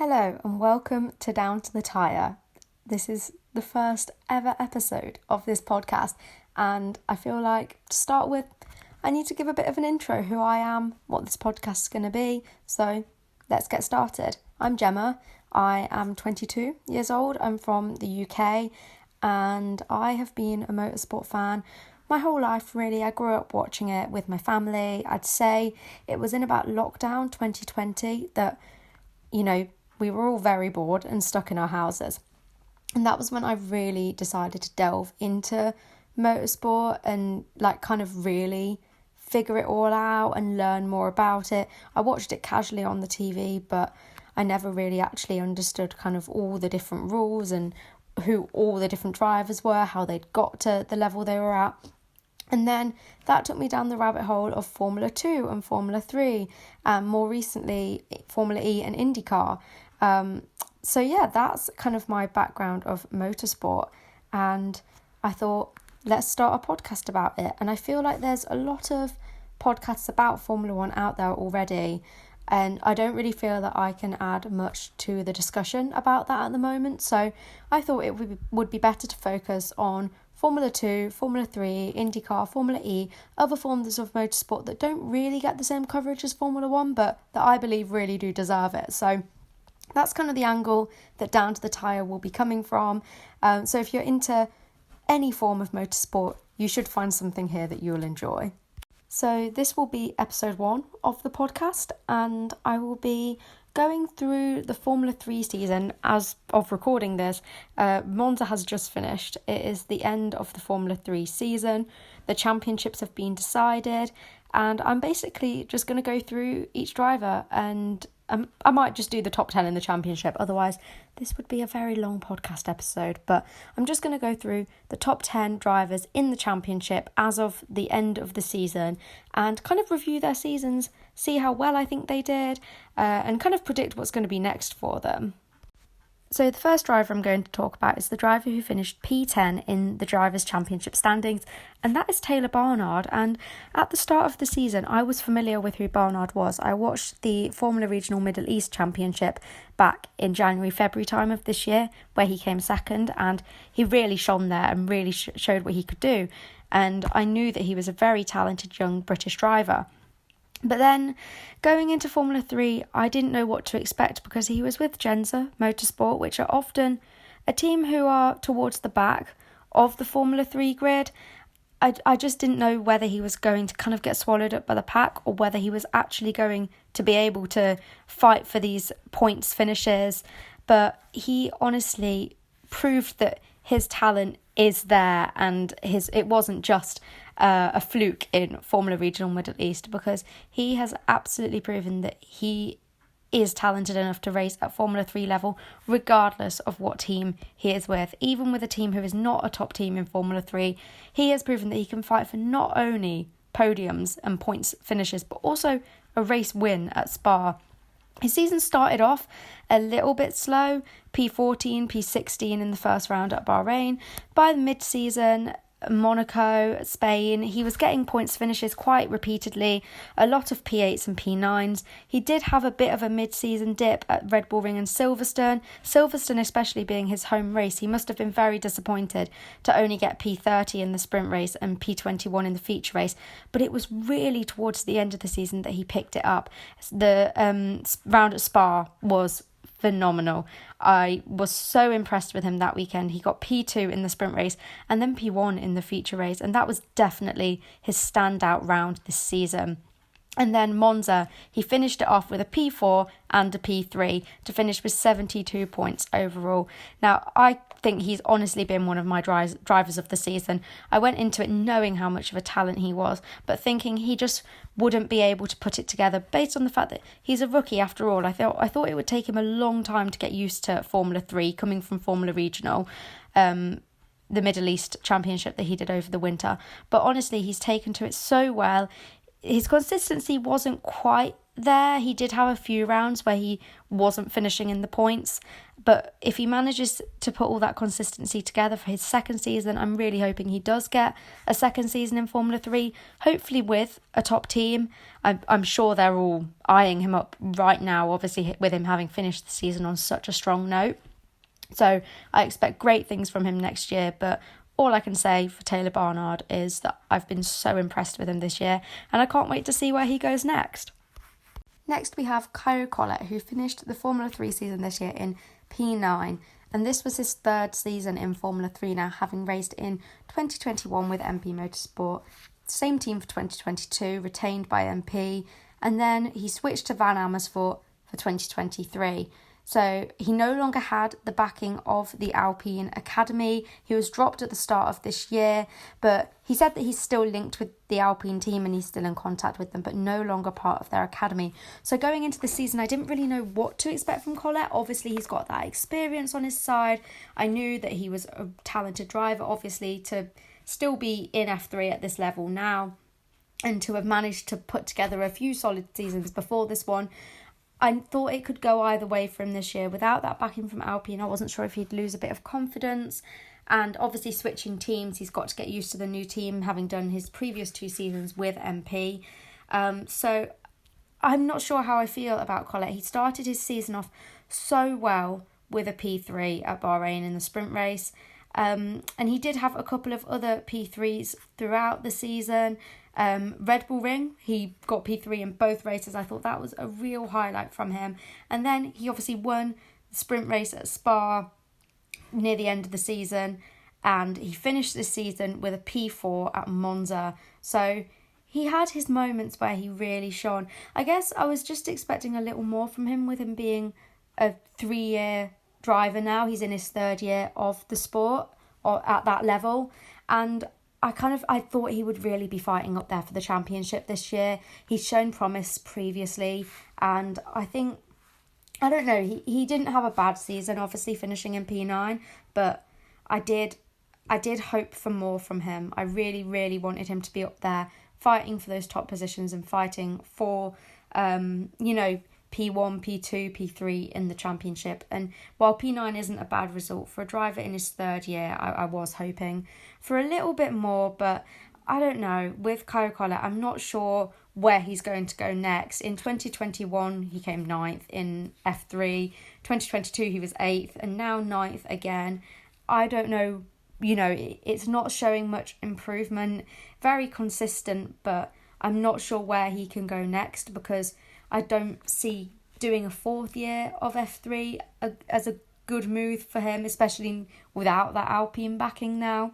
Hello and welcome to Down To The Tyre. This is the first ever episode of this podcast, and I feel like to start with I need to give a bit of an intro who I am, what this podcast is going to be, so let's get started. I'm Gemma, I am 22 years old, I'm from the UK and I have been a motorsport fan my whole life really. I grew up watching it with my family. I'd say it was in about lockdown 2020 that, we were all very bored and stuck in our houses. And that was when I really decided to delve into motorsport and kind of really figure it all out and learn more about it. I watched it casually on the TV, but I never really actually understood kind of all the different rules and who all the different drivers were, how they'd got to the level they were at. And then that took me down the rabbit hole of Formula 2 and Formula 3, and more recently Formula E and IndyCar. That's kind of my background of motorsport, and I thought, let's start a podcast about it. And I feel like there's a lot of podcasts about Formula 1 out there already, and I don't really feel that I can add much to the discussion about that at the moment. So I thought it would be better to focus on Formula 2, Formula 3, IndyCar, Formula E, other forms of motorsport that don't really get the same coverage as Formula 1, but that I believe really do deserve it. So that's kind of the angle that Down To The Tyre will be coming from. So if you're into any form of motorsport, you should find something here that you'll enjoy. So this will be episode 1 of the podcast, and I will be going through the Formula 3 season. As of recording this, Monza has just finished. It is the end of the Formula 3 season. The championships have been decided, and I'm basically just going to go through each driver, and I might just do the top 10 in the championship. Otherwise, this would be a very long podcast episode. But I'm just going to go through the top 10 drivers in the championship as of the end of the season and kind of review their seasons, see how well I think they did, and kind of predict what's going to be next for them. So the first driver I'm going to talk about is the driver who finished P10 in the Drivers' Championship standings, and that is Taylor Barnard. And at the start of the season, I was familiar with who Barnard was. I watched the Formula Regional Middle East Championship back in January, February time of this year, where he came second, and he really shone there and really showed what he could do. And I knew that he was a very talented young British driver. But then going into Formula 3, I didn't know what to expect because he was with Genza Motorsport, which are often a team who are towards the back of the Formula 3 grid. I just didn't know whether he was going to kind of get swallowed up by the pack or whether he was actually going to be able to fight for these points finishes. But he honestly proved that his talent is there, and it wasn't just a fluke in Formula Regional Middle East, because he has absolutely proven that he is talented enough to race at Formula 3 level regardless of what team he is with. Even with a team who is not a top team in Formula 3, he has proven that he can fight for not only podiums and points finishes but also a race win at Spa. His season started off a little bit slow, P14, P16 in the first round at Bahrain. By the mid-season, Monaco, Spain, he was getting points finishes quite repeatedly, a lot of P8s and P9s. He did have a bit of a mid-season dip at Red Bull Ring and Silverstone especially being his home race. He must have been very disappointed to only get P30 in the sprint race and P21 in the feature race, but it was really towards the end of the season that he picked it up. The round at Spa was phenomenal. I was so impressed with him that weekend. He got P2 in the sprint race and then P1 in the feature race, and that was definitely his standout round this season. And then Monza, he finished it off with a P4 and a P3 to finish with 72 points overall. Now, I think he's honestly been one of my drivers of the season. I went into it knowing how much of a talent he was, but thinking he just wouldn't be able to put it together based on the fact that he's a rookie after all. I thought it would take him a long time to get used to Formula 3, coming from Formula Regional, the Middle East Championship that he did over the winter. But honestly, he's taken to it so well. His consistency wasn't quite there. He did have a few rounds where he wasn't finishing in the points, but if he manages to put all that consistency together for his second season, I'm really hoping he does get a second season in Formula 3, hopefully with a top team. I'm sure they're all eyeing him up right now, obviously with him having finished the season on such a strong note. So I expect great things from him next year, but all I can say for Taylor Barnard is that I've been so impressed with him this year, and I can't wait to see where he goes next. Next we have Caio Collet, who finished the Formula 3 season this year in P9, and this was his third season in Formula 3 now, having raced in 2021 with MP Motorsport, same team for 2022, retained by MP, and then he switched to Van Amersfoort for 2023. So he no longer had the backing of the Alpine Academy. He was dropped at the start of this year, but he said that he's still linked with the Alpine team and he's still in contact with them, but no longer part of their academy. So going into the season, I didn't really know what to expect from Collet. Obviously, he's got that experience on his side. I knew that he was a talented driver, obviously, to still be in F3 at this level now and to have managed to put together a few solid seasons before this one. I thought it could go either way for him this year. Without that backing from Alpine, I wasn't sure if he'd lose a bit of confidence. And obviously switching teams, he's got to get used to the new team, having done his previous 2 seasons with MP. So I'm not sure how I feel about Collet. He started his season off so well with a P3 at Bahrain in the sprint race. And he did have a couple of other P3s throughout the season. Red Bull Ring, he got P3 in both races. I thought that was a real highlight from him. And then he obviously won the sprint race at Spa near the end of the season, and he finished this season with a P4 at Monza. So he had his moments where he really shone. I guess I was just expecting a little more from him with him being a 3-year driver now. He's in his 3rd year of the sport or at that level, and I thought he would really be fighting up there for the championship this year. He's shown promise previously, and I don't know, he didn't have a bad season, obviously finishing in P9, but I did hope for more from him. I really, really wanted him to be up there, fighting for those top positions and fighting for, P1, P2, P3 in the championship. And while P9 isn't a bad result for a driver in his 3rd year, I was hoping for a little bit more, but I don't know. With Caio Collet, I'm not sure where he's going to go next. In 2021, he came 9th in F3. 2022, he was 8th, and now 9th again. I don't know, it's not showing much improvement. Very consistent, but I'm not sure where he can go next, because I don't see doing a 4th year of F3 as a good move for him, especially without that Alpine backing now.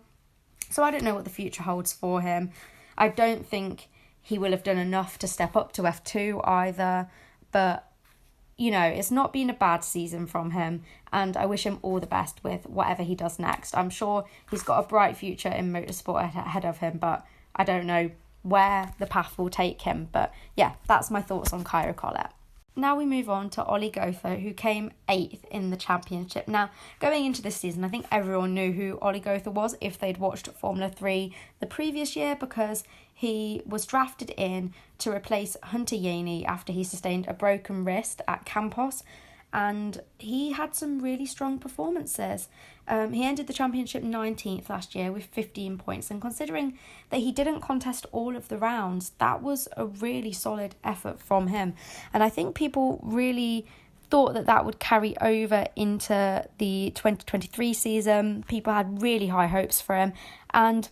So I don't know what the future holds for him. I don't think he will have done enough to step up to F2 either. But, it's not been a bad season from him, and I wish him all the best with whatever he does next. I'm sure he's got a bright future in motorsport ahead of him, but I don't know where the path will take him. But yeah, that's my thoughts on Caio Collet. Now we move on to Ollie Gotha, who came 8th in the championship. Now, going into this season, I think everyone knew who Ollie Gotha was if they'd watched Formula 3 the previous year, because he was drafted in to replace Hunter Yaney after he sustained a broken wrist at Campos, and he had some really strong performances. He ended the championship 19th last year with 15 points, and considering that he didn't contest all of the rounds, that was a really solid effort from him. And I think people really thought that would carry over into the 2023 season. People had really high hopes for him, and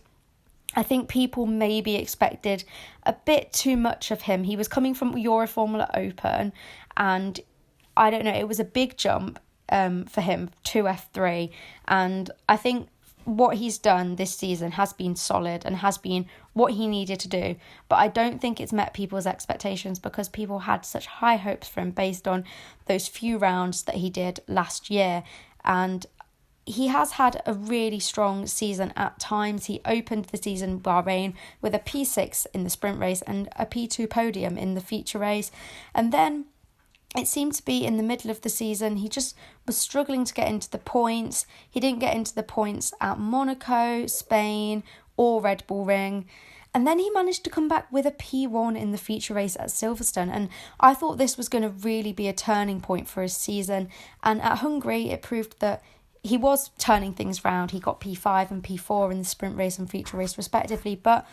I think people maybe expected a bit too much of him. He was coming from Euroformula Open, and I don't know, it was a big jump for him to F3, and I think what he's done this season has been solid and has been what he needed to do, but I don't think it's met people's expectations, because people had such high hopes for him based on those few rounds that he did last year. And he has had a really strong season at times. He opened the season Bahrain with a P6 in the sprint race and a P2 podium in the feature race, and then it seemed to be in the middle of the season, he just was struggling to get into the points. He didn't get into the points at Monaco, Spain, or Red Bull Ring. And then he managed to come back with a P1 in the feature race at Silverstone. And I thought this was going to really be a turning point for his season. And at Hungary, it proved that he was turning things round. He got P5 and P4 in the sprint race and feature race respectively. But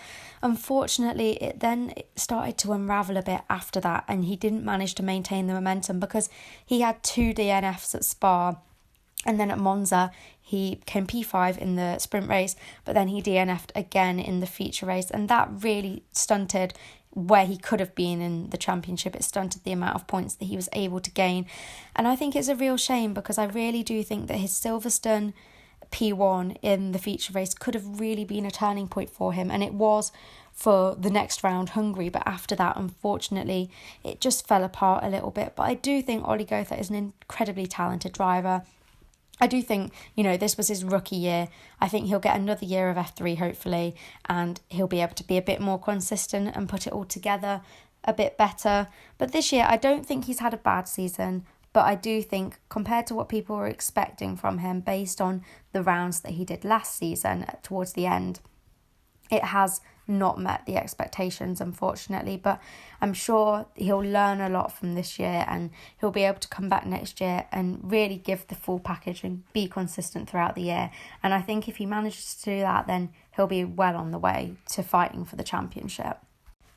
unfortunately, it started to unravel a bit after that. And he didn't manage to maintain the momentum because he had 2 DNFs at Spa. And then at Monza, he came P5 in the sprint race, but then he DNF'd again in the feature race. And that really stunted where he could have been in the championship. It stunted the amount of points that he was able to gain. And I think it's a real shame because I really do think that his Silverstone P1 in the feature race could have really been a turning point for him. And it was for the next round, Hungary. But after that, unfortunately, it just fell apart a little bit. But I do think Ollie Goethe is an incredibly talented driver. I do think, this was his rookie year. I think he'll get another year of F3, hopefully, and he'll be able to be a bit more consistent and put it all together a bit better. But this year, I don't think he's had a bad season, but I do think compared to what people were expecting from him based on the rounds that he did last season towards the end, it has not met the expectations, unfortunately. But I'm sure he'll learn a lot from this year and he'll be able to come back next year and really give the full package and be consistent throughout the year. And I think if he manages to do that, then he'll be well on the way to fighting for the championship.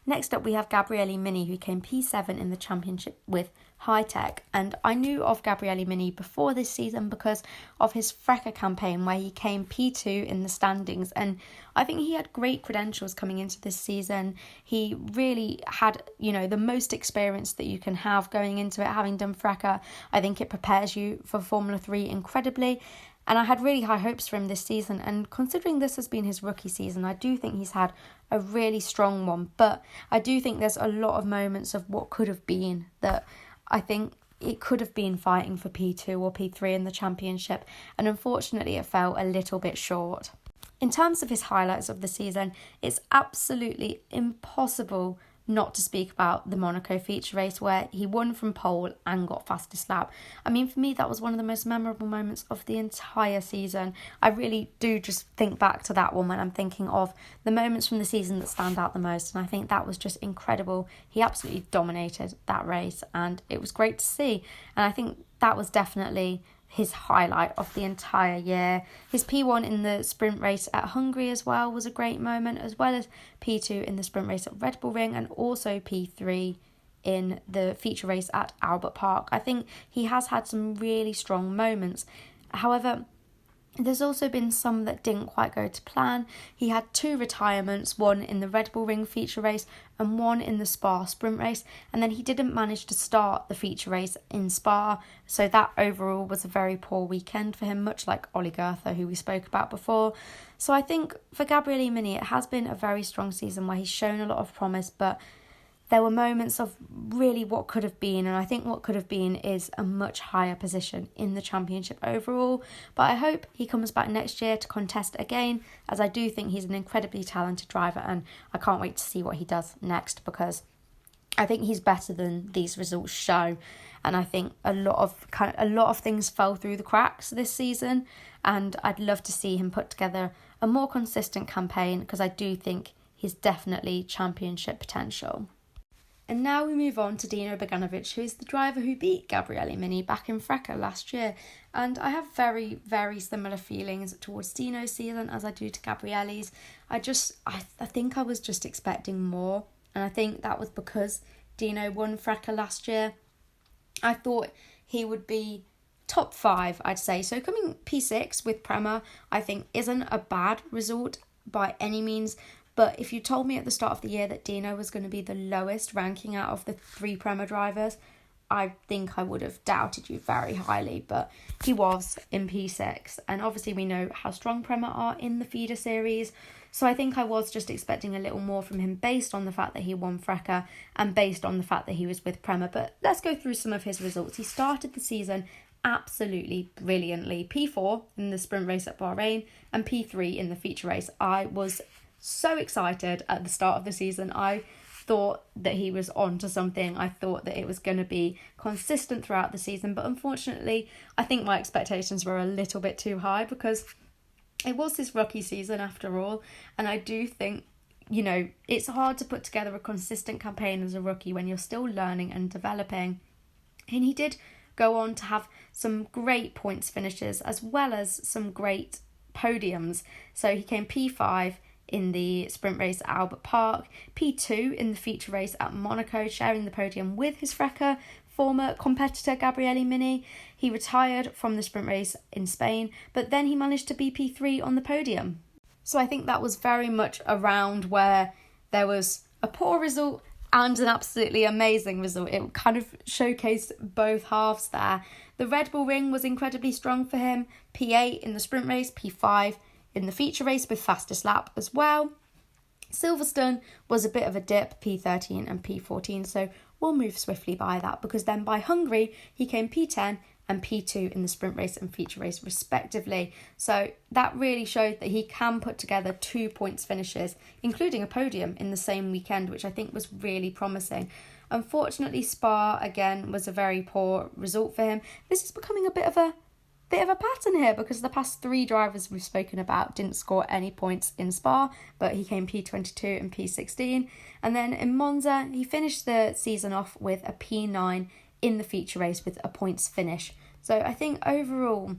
Next up, we have Gabriele Mini, who came P7 in the championship with High Tech. And I knew of Gabriele Mini before this season because of his FIA campaign where he came P2 in the standings. And I think he had great credentials coming into this season. He really had, the most experience that you can have going into it, having done FIA. I think it prepares you for Formula 3 incredibly. And I had really high hopes for him this season. And considering this has been his rookie season, I do think he's had a really strong one. But I do think there's a lot of moments of what could have been that I think it could have been fighting for P2 or P3 in the championship. And unfortunately, it fell a little bit short. In terms of his highlights of the season, it's absolutely impossible not to speak about the Monaco feature race where he won from pole and got fastest lap. I mean, for me, that was one of the most memorable moments of the entire season. I really do just think back to that one when I'm thinking of the moments from the season that stand out the most. And I think that was just incredible. He absolutely dominated that race and it was great to see. And I think that was definitely his highlight of the entire year. His P1 in the sprint race at Hungary as well was a great moment, as well as P2 in the sprint race at Red Bull Ring and also P3 in the feature race at Albert Park. I think he has had some really strong moments. However, there's also been some that didn't quite go to plan. He had 2 retirements, one in the Red Bull Ring feature race and one in the Spa sprint race. And then he didn't manage to start the feature race in Spa. So that overall was a very poor weekend for him, much like Ollie Goethe, who we spoke about before. So I think for Gabriele Mini, it has been a very strong season where he's shown a lot of promise, but there were moments of really what could have been, and I think what could have been is a much higher position in the championship overall. But I hope he comes back next year to contest again, as I do think he's an incredibly talented driver, and I can't wait to see what he does next because I think he's better than these results show. And I think a lot of things fell through the cracks this season, and I'd love to see him put together a more consistent campaign because I do think he's definitely championship potential. And now we move on to Dino Beganovic, who is the driver who beat Gabriele Mini back in FIA last year. And I have very, very similar feelings towards Dino's season as I do to Gabriele's. I think I was just expecting more. And I think that was because Dino won FIA last year. I thought he would be top 5, I'd say. So coming P6 with Prema, I think isn't a bad result by any means. But if you told me at the start of the year that Dino was going to be the lowest ranking out of the 3 Prema drivers, I think I would have doubted you very highly. But he was in P6. And obviously we know how strong Prema are in the feeder series. So I think I was just expecting a little more from him based on the fact that he won FIA and based on the fact that he was with Prema. But let's go through some of his results. He started the season absolutely brilliantly. P4 in the sprint race at Bahrain and P3 in the feature race. I was so excited at the start of the season. I thought that he was on to something. I thought that it was going to be consistent throughout the season, but unfortunately I think my expectations were a little bit too high because it was his rookie season after all, and I do think it's hard to put together a consistent campaign as a rookie when you're still learning and developing. And he did go on to have some great points finishes as well as some great podiums. So he came P5 in the sprint race at Albert Park, P2 in the feature race at Monaco, sharing the podium with his FIA former competitor Gabriele Mini. He retired from the sprint race in Spain, but then he managed to be P3 on the podium. So I think that was very much a round where there was a poor result and an absolutely amazing result. It kind of showcased both halves there. The Red Bull Ring was incredibly strong for him. P8 in the sprint race, P5 in the feature race with fastest lap as well. Silverstone was a bit of a dip, P13 and P14, so we'll move swiftly by that, because then by Hungary he came P10 and P2 in the sprint race and feature race respectively. So that really showed that he can put together 2 points finishes, including a podium in the same weekend, which I think was really promising. Unfortunately, Spa again was a very poor result for him. This is becoming a bit of a pattern here, because the past 3 drivers we've spoken about didn't score any points in Spa, but he came P22 and P16. And then in Monza, he finished the season off with a P9 in the feature race with a points finish. So I think overall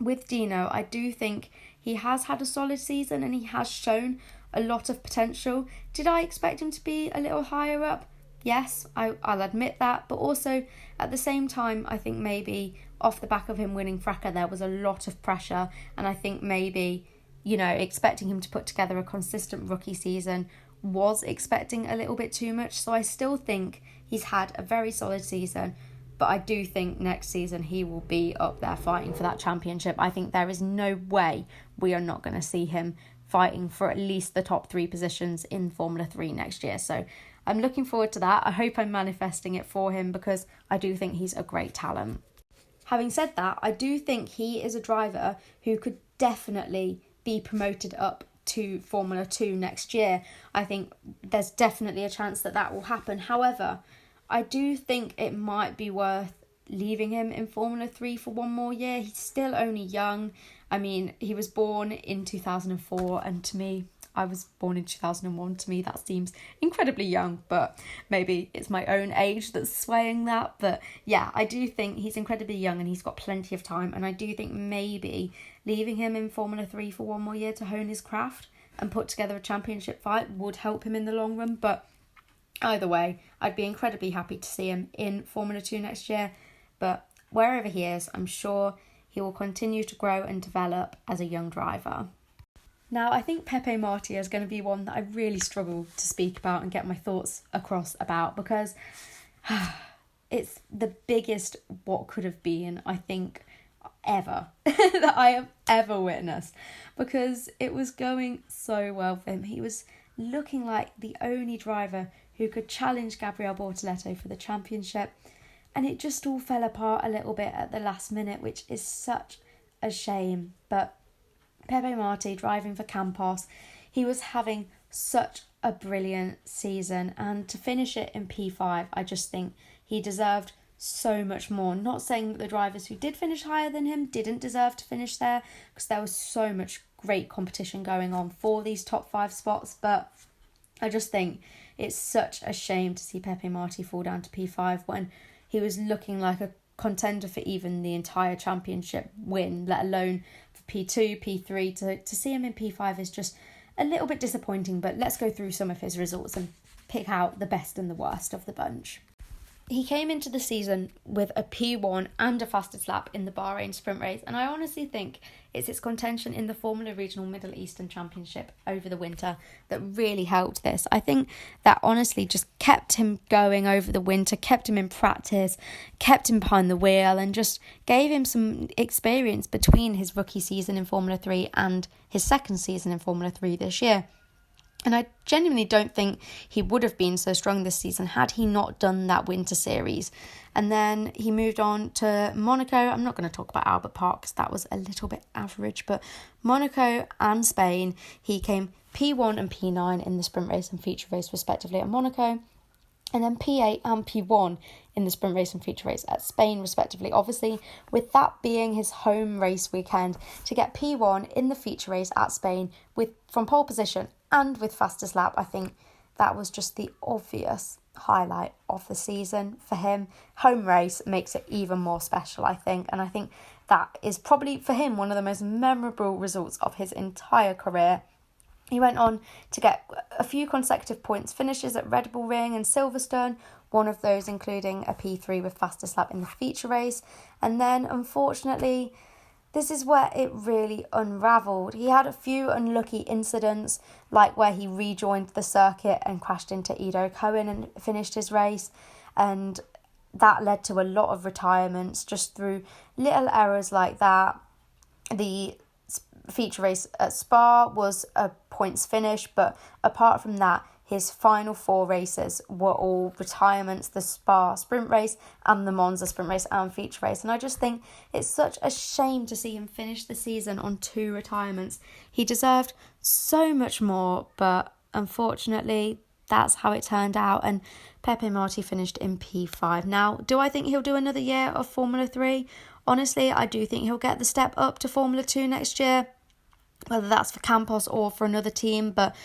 with Dino, I do think he has had a solid season and he has shown a lot of potential. Did I expect him to be a little higher up? Yes, I'll admit that, but also at the same time, I think maybe off the back of him winning FIA, there was a lot of pressure, and I think maybe, expecting him to put together a consistent rookie season was expecting a little bit too much. So I still think he's had a very solid season, but I do think next season he will be up there fighting for that championship. I think there is no way we are not going to see him fighting for at least the top 3 positions in Formula 3 next year. So I'm looking forward to that. I hope I'm manifesting it for him, because I do think he's a great talent. Having said that, I do think he is a driver who could definitely be promoted up to Formula 2 next year. I think there's definitely a chance that will happen. However, I do think it might be worth leaving him in Formula 3 for 1 more year. He's still only young. I mean, he was born in 2004, and to me, I was born in 2001. To me, that seems incredibly young, but maybe it's my own age that's swaying that. But yeah, I do think he's incredibly young and he's got plenty of time. And I do think maybe leaving him in Formula 3 for 1 more year to hone his craft and put together a championship fight would help him in the long run. But either way, I'd be incredibly happy to see him in Formula 2 next year. But wherever he is, I'm sure he will continue to grow and develop as a young driver. Now, I think Pepe Marti is going to be one that I really struggle to speak about and get my thoughts across about, because it's the biggest what could have been, I think, ever that I have ever witnessed, because it was going so well for him. He was looking like the only driver who could challenge Gabriel Bortoleto for the championship, and it just all fell apart a little bit at the last minute, which is such a shame. But Pepe Marti driving for Campos, he was having such a brilliant season, and to finish it in P5, I just think he deserved so much more. Not saying that the drivers who did finish higher than him didn't deserve to finish there, because there was so much great competition going on for these top 5 spots, but I just think it's such a shame to see Pepe Marti fall down to P5 when he was looking like a contender for even the entire championship win, let alone for P2, P3. To see him in P5 is just a little bit disappointing, but let's go through some of his results and pick out the best and the worst of the bunch. He came into the season with a P1 and a fastest lap in the Bahrain sprint race, and I honestly think it's its contention in the Formula Regional Middle Eastern Championship over the winter that really helped this. I think that honestly just kept him going over the winter, kept him in practice, kept him behind the wheel, and just gave him some experience between his rookie season in Formula 3 and his second season in Formula 3 this year. And I genuinely don't think he would have been so strong this season had he not done that winter series. And then he moved on to Monaco. I'm not going to talk about Albert Park because that was a little bit average, but Monaco and Spain, he came P1 and P9 in the sprint race and feature race respectively at Monaco, and then P8 and P1 in the sprint race and feature race at Spain respectively. Obviously, with that being his home race weekend, to get P1 in the feature race at Spain from pole position And with fastest lap, I think that was just the obvious highlight of the season for him. Home race makes it even more special, I think. And I think that is probably, for him, one of the most memorable results of his entire career. He went on to get a few consecutive points finishes at Red Bull Ring and Silverstone, one of those including a P3 with fastest lap in the feature race. And then, unfortunately, this is where it really unravelled. He had a few unlucky incidents, like where he rejoined the circuit and crashed into Edo Cohen and finished his race. And that led to a lot of retirements just through little errors like that. The feature race at Spa was a points finish, but apart from that, his final 4 races were all retirements: the Spa sprint race and the Monza sprint race and feature race. And I just think it's such a shame to see him finish the season on 2 retirements. He deserved so much more, but unfortunately, that's how it turned out. And Pepe Marti finished in P5. Now, do I think he'll do another year of Formula 3? Honestly, I do think he'll get the step up to Formula 2 next year, whether that's for Campos or for another team. But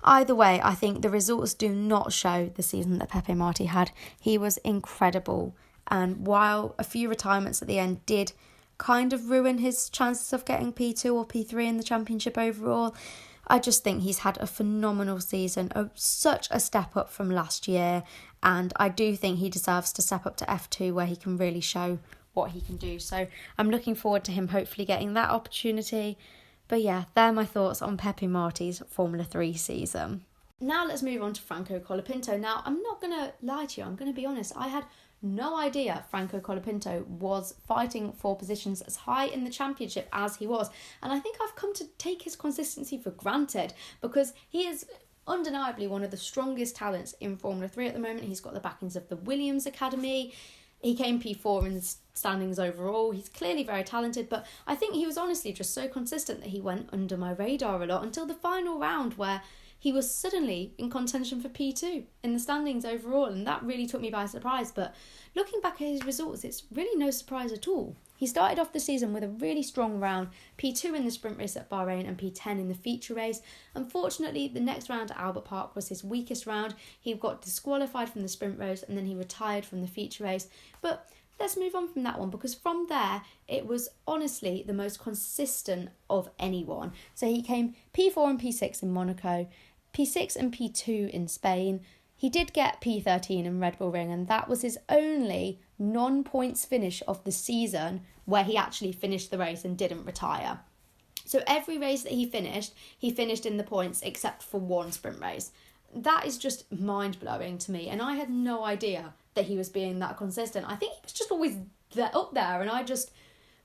either way, I think the results do not show the season that Pepe Marti had. He was incredible. And while a few retirements at the end did kind of ruin his chances of getting P2 or P3 in the championship overall, I just think he's had a phenomenal season, such a step up from last year. And I do think he deserves to step up to F2 where he can really show what he can do. So I'm looking forward to him hopefully getting that opportunity. But yeah, they're my thoughts on Pepe Marti's Formula 3 season. Now let's move on to Franco Colapinto. Now, I'm not going to lie to you, I'm going to be honest. I had no idea Franco Colapinto was fighting for positions as high in the championship as he was. And I think I've come to take his consistency for granted, because he is undeniably one of the strongest talents in Formula 3 at the moment. He's got the backings of the Williams Academy. He came P4 in the standings overall. He's clearly very talented, but I think he was honestly just so consistent that he went under my radar a lot until the final round, where he was suddenly in contention for P2 in the standings overall, and that really took me by surprise. But looking back at his results, it's really no surprise at all. He started off the season with a really strong round, P2 in the sprint race at Bahrain and P10 in the feature race. Unfortunately, the next round at Albert Park was his weakest round. He got disqualified from the sprint race and then he retired from the feature race. But let's move on from that one, because from there, it was honestly the most consistent of anyone. So he came P4 and P6 in Monaco, P6 and P2 in Spain. He did get P13 in Red Bull Ring, and that was his only non-points finish of the season where he actually finished the race and didn't retire. So every race that he finished in the points except for one sprint race. That is just mind-blowing to me, and I had no idea that he was being that consistent. I think he was just always up there, and I just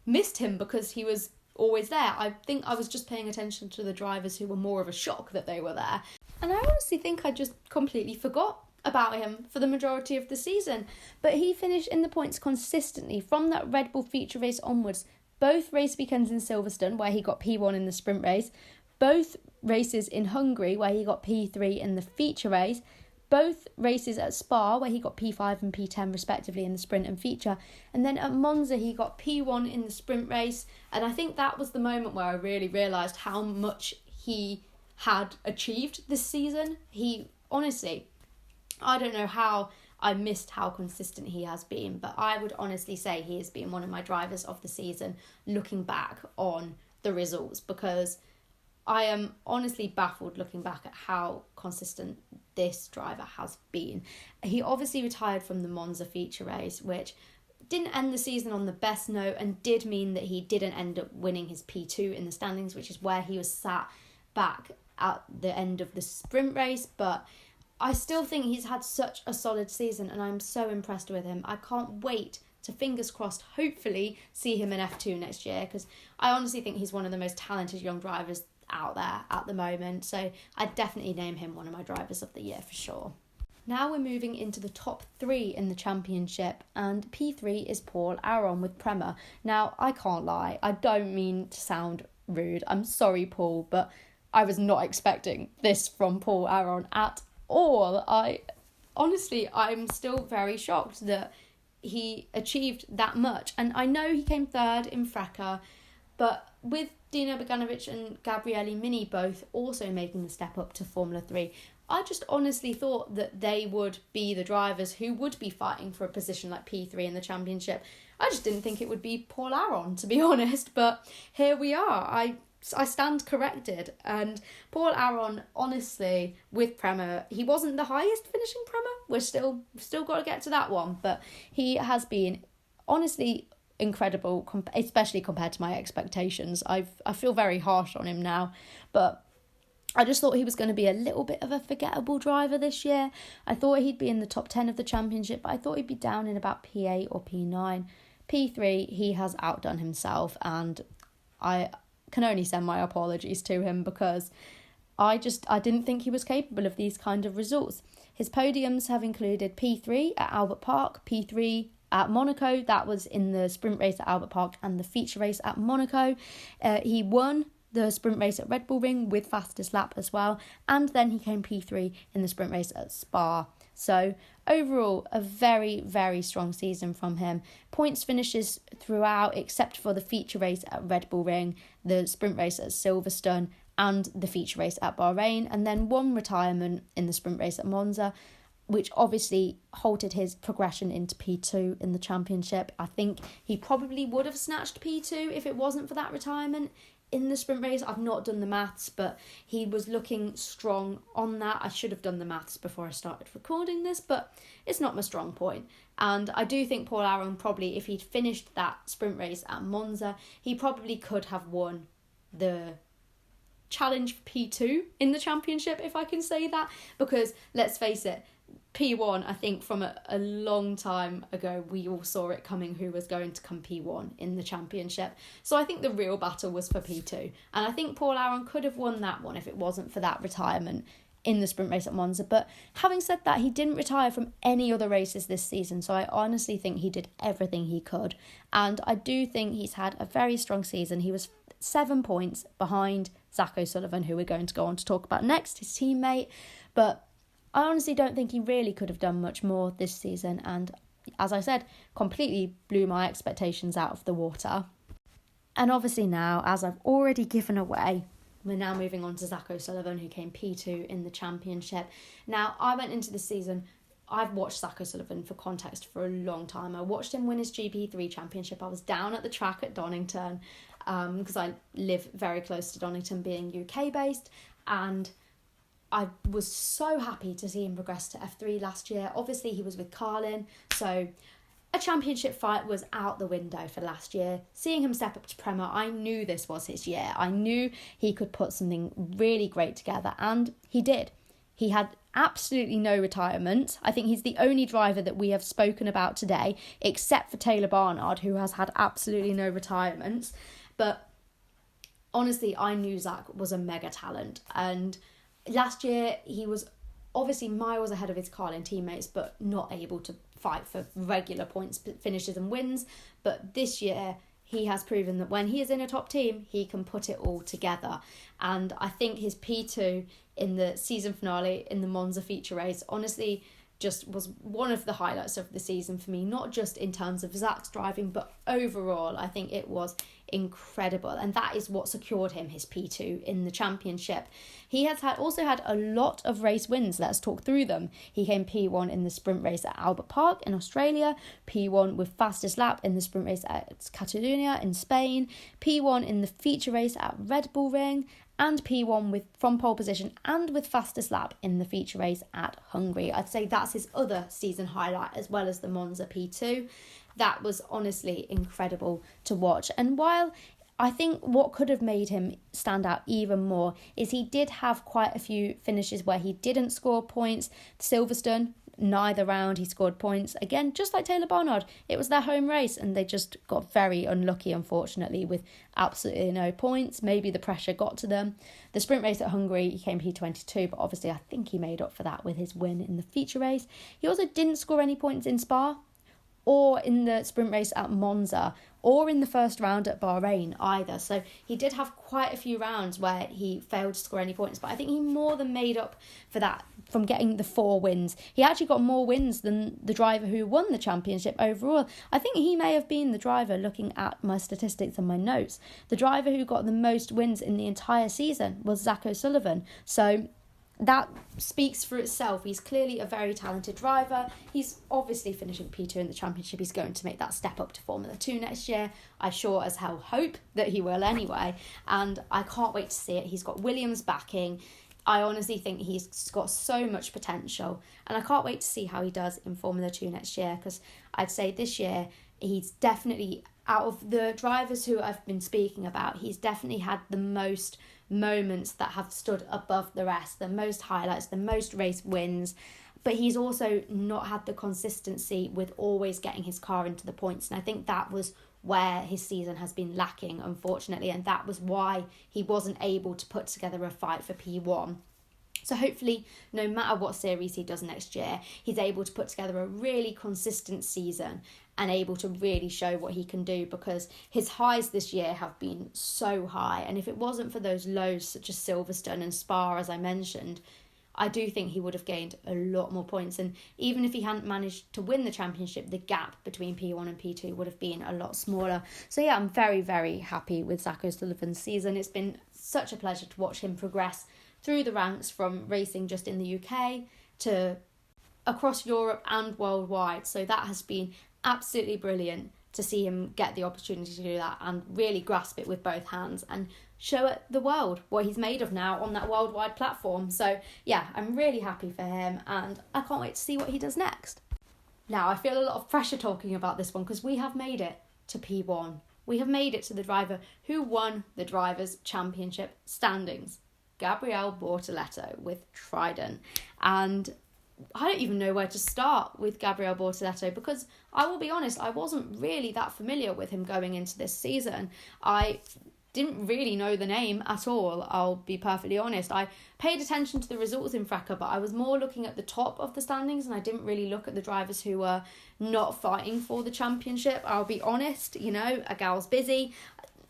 missed him because he was always there. I think I was just paying attention to the drivers who were more of a shock that they were there. And I honestly think I just completely forgot about him for the majority of the season. But he finished in the points consistently from that Red Bull feature race onwards. Both race weekends in Silverstone, where he got P1 in the sprint race. Both races in Hungary, where he got P3 in the feature race. Both races at Spa, where he got P5 and P10 respectively in the sprint and feature. And then at Monza, he got P1 in the sprint race. And I think that was the moment where I really realised how much he had achieved this season. He, honestly, I don't know how I missed how consistent he has been, but I would honestly say he has been one of my drivers of the season, looking back on the results, because I am honestly baffled looking back at how consistent this driver has been. He obviously retired from the Monza feature race, which didn't end the season on the best note and did mean that he didn't end up winning his P2 in the standings, which is where he was sat back at the end of the sprint race. But I still think he's had such a solid season, and I'm so impressed with him. I can't wait to, fingers crossed, hopefully see him in F2 next year, because I honestly think he's one of the most talented young drivers out there at the moment. So I'd definitely name him one of my drivers of the year for sure. Now we're moving into the top 3 in the championship, and P3 is Paul Aron with Prema. Now, I can't lie, I don't mean to sound rude. I'm sorry, Paul, but I was not expecting this from Paul Aron at all. I'm still very shocked that he achieved that much. And I know he came third in Freca, but with Dino Beganovic and Gabriele Mini both also making the step up to Formula 3, I just honestly thought that they would be the drivers who would be fighting for a position like P3 in the championship. I just didn't think it would be Paul Aron, to be honest, but here we are. I stand corrected. And Paul Aron, honestly, with Prema, he wasn't the highest finishing Prema. We're still got to get to that one, but he has been honestly incredible, especially compared to my expectations. I feel very harsh on him now, but I just thought he was going to be a little bit of a forgettable driver this year. I thought he'd be in the top 10 of the championship, but I thought he'd be down in about P8 or P9. P3, he has outdone himself, and I can only send my apologies to him because I didn't think he was capable of these kind of results. His podiums have included P3 at Albert Park, P3 at Monaco, that was in the sprint race at Albert Park and the feature race at Monaco. He won the sprint race at Red Bull Ring with fastest lap as well, and then he came P3 in the sprint race at Spa. So overall, a very, very strong season from him. Points finishes throughout, except for the feature race at Red Bull Ring, the sprint race at Silverstone, and the feature race at Bahrain, and then one retirement in the sprint race at Monza, which obviously halted his progression into P2 in the championship. I think he probably would have snatched P2 if it wasn't for that retirement in the sprint race. I've not done the maths, but he was looking strong on that. I should have done the maths before I started recording this, but it's not my strong point. And I do think Paul Aron probably, if he'd finished that sprint race at Monza, he probably could have won the challenge for P2 in the championship, if I can say that, because let's face it, P1, I think from a long time ago, we all saw it coming who was going to come P1 in the championship. So I think the real battle was for P2. And I think Paul Aron could have won that one if it wasn't for that retirement in the sprint race at Monza. But having said that, he didn't retire from any other races this season. So I honestly think he did everything he could. And I do think he's had a very strong season. He was 7 points behind Zach O'Sullivan, who we're going to go on to talk about next, his teammate. But I honestly don't think he really could have done much more this season, and as I said, completely blew my expectations out of the water. And obviously now, as I've already given away, we're now moving on to Zach O'Sullivan, who came P2 in the championship. Now, I went into this season, I've watched Zach O'Sullivan for context for a long time. I watched him win his GP3 championship. I was down at the track at Donington because I live very close to Donington, being UK based, and I was so happy to see him progress to F3 last year. Obviously, he was with Carlin, so a championship fight was out the window for last year. Seeing him step up to Prema, I knew this was his year. I knew he could put something really great together, and he did. He had absolutely no retirement. I think he's the only driver that we have spoken about today, except for Taylor Barnard, who has had absolutely no retirements. But honestly, I knew Zach was a mega talent, and last year, he was obviously miles ahead of his Carlin teammates, but not able to fight for regular points, finishes and wins. But this year, he has proven that when he is in a top team, he can put it all together. And I think his P2 in the season finale in the Monza feature race, honestly, just was one of the highlights of the season for me, not just in terms of Zach's driving, but overall, I think it was incredible. And that is what secured him his P2 in the championship. He has also had a lot of race wins. Let's talk through them. He came P1 in the sprint race at Albert Park in Australia, P1 with fastest lap in the sprint race at Catalunya in Spain, P1 in the feature race at Red Bull Ring, and P1 from pole position and with fastest lap in the feature race at Hungary. I'd say that's his other season highlight, as well as the Monza P2. That was honestly incredible to watch. And while I think what could have made him stand out even more is he did have quite a few finishes where he didn't score points. Silverstone, neither round he scored points. Again, just like Taylor Barnard, it was their home race and they just got very unlucky, unfortunately, with absolutely no points. Maybe the pressure got to them. The sprint race at Hungary, he came P22, but obviously I think he made up for that with his win in the feature race. He also didn't score any points in Spa or in the sprint race at Monza, or in the first round at Bahrain either. So he did have quite a few rounds where he failed to score any points, but I think he more than made up for that from getting the 4 wins. He actually got more wins than the driver who won the championship overall. I think he may have been the driver, looking at my statistics and my notes, the driver who got the most wins in the entire season was Zach O'Sullivan. So that speaks for itself. He's clearly a very talented driver. He's obviously finishing P2 in the championship. He's going to make that step up to Formula 2 next year. I sure as hell hope that he will anyway. And I can't wait to see it. He's got Williams backing. I honestly think he's got so much potential. And I can't wait to see how he does in Formula 2 next year, because I'd say this year he's definitely, out of the drivers who I've been speaking about, he's definitely had the most moments that have stood above the rest, the most highlights, the most race wins, but he's also not had the consistency with always getting his car into the points, and I think that was where his season has been lacking, unfortunately, and that was why he wasn't able to put together a fight for P1. So hopefully, no matter what series he does next year, he's able to put together a really consistent season and able to really show what he can do, because his highs this year have been so high. And if it wasn't for those lows such as Silverstone and Spa, as I mentioned, I do think he would have gained a lot more points. And even if he hadn't managed to win the championship, the gap between P1 and P2 would have been a lot smaller. So yeah, I'm very, very happy with Zach O'Sullivan's season. It's been such a pleasure to watch him progress through the ranks from racing just in the UK to across Europe and worldwide. So that has been absolutely brilliant to see him get the opportunity to do that and really grasp it with both hands and show it the world what he's made of now on that worldwide platform. So yeah, I'm really happy for him and I can't wait to see what he does next. Now, I feel a lot of pressure talking about this one because we have made it to P1. We have made it to the driver who won the Drivers' Championship standings, Gabriele Bortoleto with Trident. And I don't even know where to start with Gabriele Bortoleto, because I will be honest, I wasn't really that familiar with him going into this season. I didn't really know the name at all, I'll be perfectly honest. I paid attention to the results in FIA, but I was more looking at the top of the standings and I didn't really look at the drivers who were not fighting for the championship. I'll be honest, you know, a gal's busy.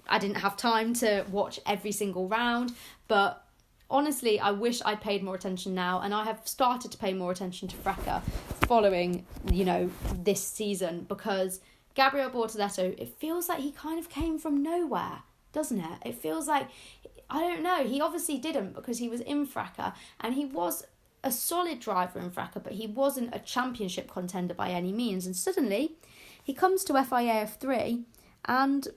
I didn't have time to watch every single round, but honestly, I wish I'd paid more attention now, and I have started to pay more attention to FIA following, you know, this season, because Gabriele Bortoleto, it feels like he kind of came from nowhere, doesn't it? It feels like, I don't know, he obviously didn't, because he was in FIA and he was a solid driver in FIA, but he wasn't a championship contender by any means, and suddenly he comes to FIA F3 and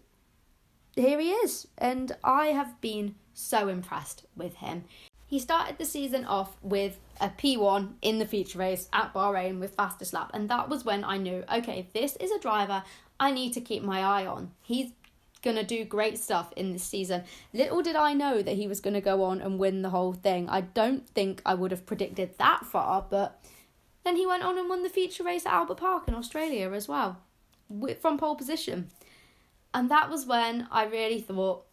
here he is, and I have been so impressed with him. He started the season off with a P1 in the feature race at Bahrain with fastest lap, and that was when I knew, okay, this is a driver I need to keep my eye on. He's going to do great stuff in this season. Little did I know that he was going to go on and win the whole thing. I don't think I would have predicted that far, but then he went on and won the feature race at Albert Park in Australia as well, from pole position. And that was when I really thought,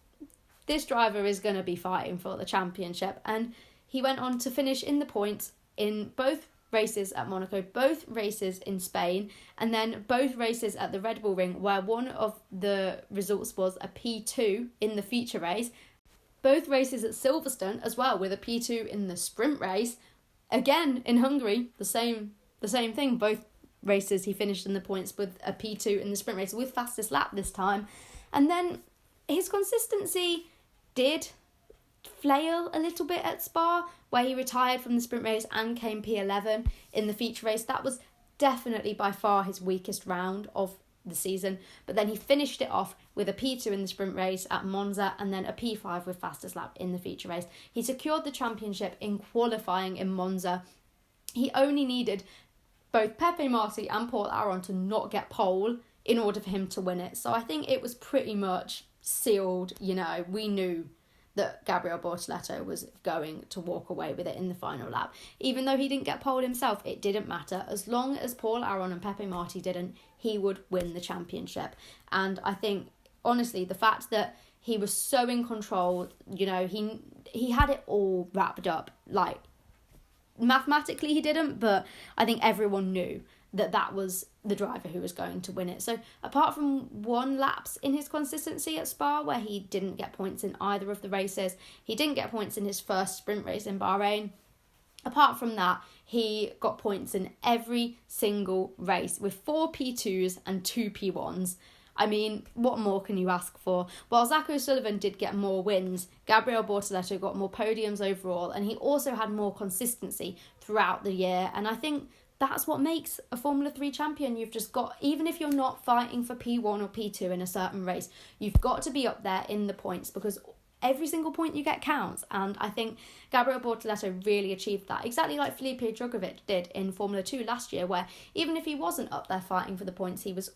this driver is going to be fighting for the championship. And he went on to finish in the points in both races at Monaco, both races in Spain, and then both races at the Red Bull Ring, where one of the results was a P2 in the feature race. Both races at Silverstone as well, with a P2 in the sprint race. Again, in Hungary, the same thing. Both races he finished in the points with a P2 in the sprint race with fastest lap this time. And then his consistency did flail a little bit at Spa, where he retired from the sprint race and came P11 in the feature race. That was definitely by far his weakest round of the season, but then he finished it off with a P2 in the sprint race at Monza and then a P5 with fastest lap in the feature race. He secured the championship in qualifying in Monza. He only needed both Pepe Marti and Paul Aron to not get pole in order for him to win it. So I think it was pretty much sealed. You know, we knew that Gabriele Bortoleto was going to walk away with it in the final lap. Even though he didn't get pole himself, it didn't matter. As long as Paul Aron and Pepe Marti didn't, he would win the championship. And I think, honestly, the fact that he was so in control, you know, he had it all wrapped up. Like, mathematically he didn't, but I think everyone knew that was the driver who was going to win it. So apart from one lapse in his consistency at Spa, where he didn't get points in either of the races, he didn't get points in his first sprint race in Bahrain. Apart from that, he got points in every single race with 4 P2s and 2 P1s. I mean, what more can you ask for? While Zach O'Sullivan did get more wins, Gabriel Bortoleto got more podiums overall, and he also had more consistency throughout the year. And I think that's what makes a Formula 3 champion. You've just got, even if you're not fighting for P1 or P2 in a certain race, you've got to be up there in the points, because every single point you get counts. And I think Gabriel Bortoleto really achieved that, exactly like Felipe Drugovich did in Formula 2 last year, where even if he wasn't up there fighting for the points, he was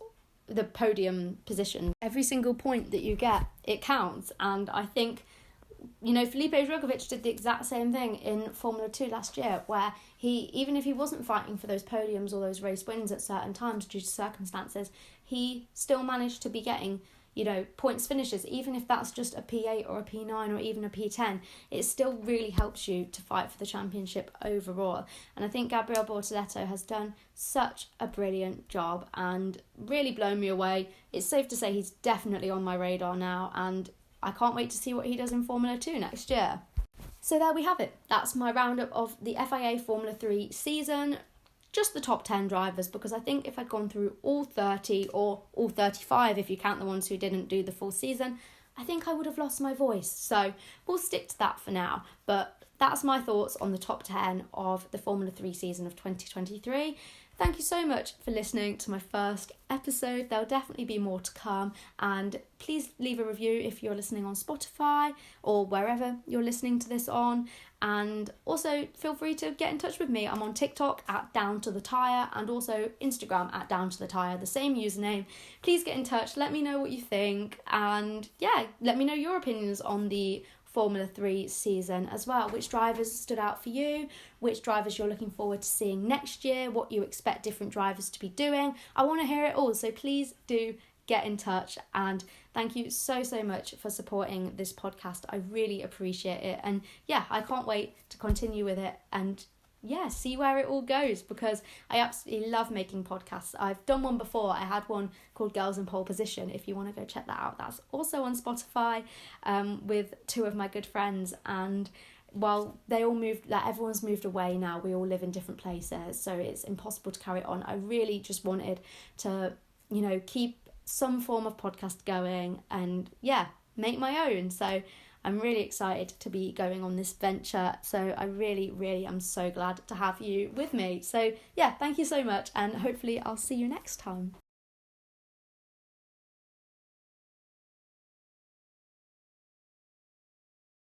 the podium position. Every single point that you get, it counts. And I think, you know, Felipe Drugovich did the exact same thing in Formula 2 last year, where he, even if he wasn't fighting for those podiums or those race wins at certain times due to circumstances, he still managed to be getting, you know, points finishes, even if that's just a P8 or a P9 or even a P10. It still really helps you to fight for the championship overall. And I think Gabriel Bortoleto has done such a brilliant job and really blown me away. It's safe to say he's definitely on my radar now, and I can't wait to see what he does in Formula 2 next year. So there we have it. That's my roundup of the FIA Formula 3 season. Just the top 10 drivers, because I think if I'd gone through all 30 or all 35, if you count the ones who didn't do the full season, I think I would have lost my voice. So we'll stick to that for now. But that's my thoughts on the top 10 of the Formula 3 season of 2023. Thank you so much for listening to my first episode. There'll definitely be more to come, and please leave a review if you're listening on Spotify or wherever you're listening to this on. And also feel free to get in touch with me. I'm on TikTok at Down To The Tyre, and also Instagram at Down To The Tyre, the same username. Please get in touch, let me know what you think, and yeah, let me know your opinions on the Formula 3 season as well. Which drivers stood out for you? Which drivers you're looking forward to seeing next year? What you expect different drivers to be doing? I want to hear it all, so please do get in touch. And thank you so much for supporting this podcast. I really appreciate it. And yeah, I can't wait to continue with it and yeah, see where it all goes, because I absolutely love making podcasts. I've done one before. I had one called Girls in Pole Position. If you want to go check that out, that's also on Spotify, with 2 of my good friends. And while they all moved, like everyone's moved away now, we all live in different places, so it's impossible to carry on. I really just wanted to, you know, keep some form of podcast going and yeah, make my own. So I'm really excited to be going on this venture. So I really am so glad to have you with me. So yeah, thank you so much, and hopefully I'll see you next time.